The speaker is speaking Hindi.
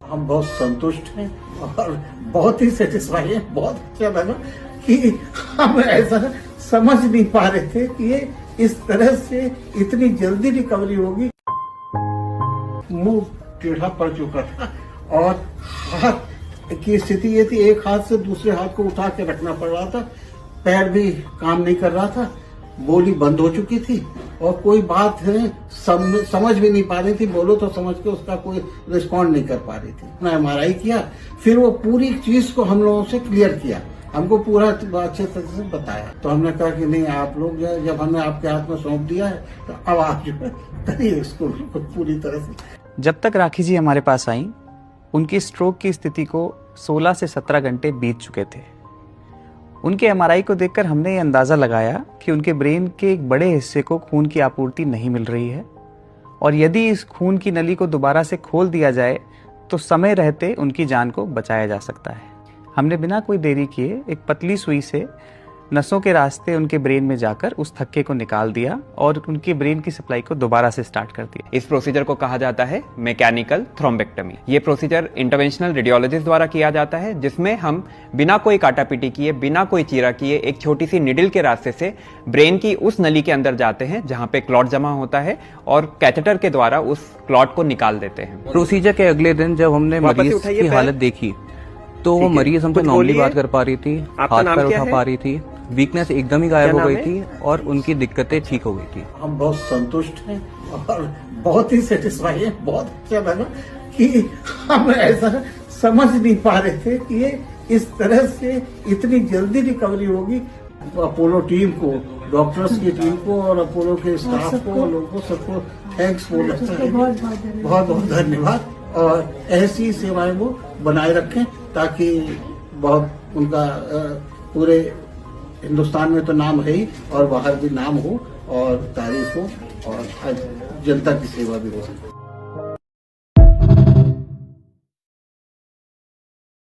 हम बहुत संतुष्ट हैं और बहुत ही सेटिस्फाई हैं। बहुत अच्छा लगा कि हम ऐसा समझ नहीं पा रहे थे कि ये इस तरह से इतनी जल्दी रिकवरी होगी। मुंह टेढ़ा पड़ चुका था और हाथ की स्थिति ये थी, एक हाथ से दूसरे हाथ को उठा के रखना पड़ रहा था, पैर भी काम नहीं कर रहा था, बोली बंद हो चुकी थी और कोई बात है समझ भी नहीं पा रही थी, बोलो तो समझ के उसका कोई रिस्पॉन्ड नहीं कर पा रही थी। मैं MRI किया, फिर वो पूरी चीज को हम लोगों से क्लियर किया, हमको पूरा अच्छे तरह से बताया। तो हमने कहा कि नहीं, आप लोग जो है, जब हमने आपके हाथ में सौंप दिया है तो अब आप जो है करिए इसको पूरी तरह से। जब तक राखी जी हमारे पास आई, उनकी स्ट्रोक की स्थिति को 16 से 17 घंटे बीत चुके थे। उनके MRI को देखकर हमने ये अंदाज़ा लगाया कि उनके ब्रेन के एक बड़े हिस्से को खून की आपूर्ति नहीं मिल रही है और यदि इस खून की नली को दोबारा से खोल दिया जाए तो समय रहते उनकी जान को बचाया जा सकता है। हमने बिना कोई देरी किए एक पतली सुई से नसों के रास्ते उनके ब्रेन में जाकर उस थक्के को निकाल दिया और उनके ब्रेन की सप्लाई को दोबारा से स्टार्ट कर दिया। इस प्रोसीजर को कहा जाता है मैकेनिकल थ्रोम्बेक्टमी। ये प्रोसीजर इंटरवेंशनल रेडियोलॉजिस्ट द्वारा किया जाता है, जिसमें हम बिना कोई काटापीटी किए, बिना कोई चीरा किए एक छोटी सी निडल के रास्ते से ब्रेन की उस नली के अंदर जाते हैं जहां पे क्लॉट जमा होता है और कैथेटर के द्वारा उस क्लॉट को निकाल देते हैं। प्रोसीजर के अगले दिन जब हमने मरीज की हालत देखी तो वो मरीज हमसे नॉर्मली बात कर पा रही थी, हाथ पैर उठा पा रही थी, वीकनेस एकदम ही गायब हो गई थी और उनकी दिक्कतें ठीक हो गई थी। हम बहुत संतुष्ट हैं और बहुत ही सेटिस्फाई हैं। बहुत अच्छा लगा कि हम ऐसा समझ नहीं पा रहे थे कि ये इस तरह से इतनी जल्दी रिकवरी होगी। अपोलो टीम को, डॉक्टर्स की टीम को और अपोलो के स्टाफ को, लोगों को, सबको थैंक्स बोलना चाहिए। बहुत बहुत धन्यवाद और ऐसी सेवाएं वो बनाए रखें ताकि बहुत उनका पूरे हिंदुस्तान में तो नाम है ही और बाहर भी नाम हो और तारीफ हो और जनता की सेवा भी हो।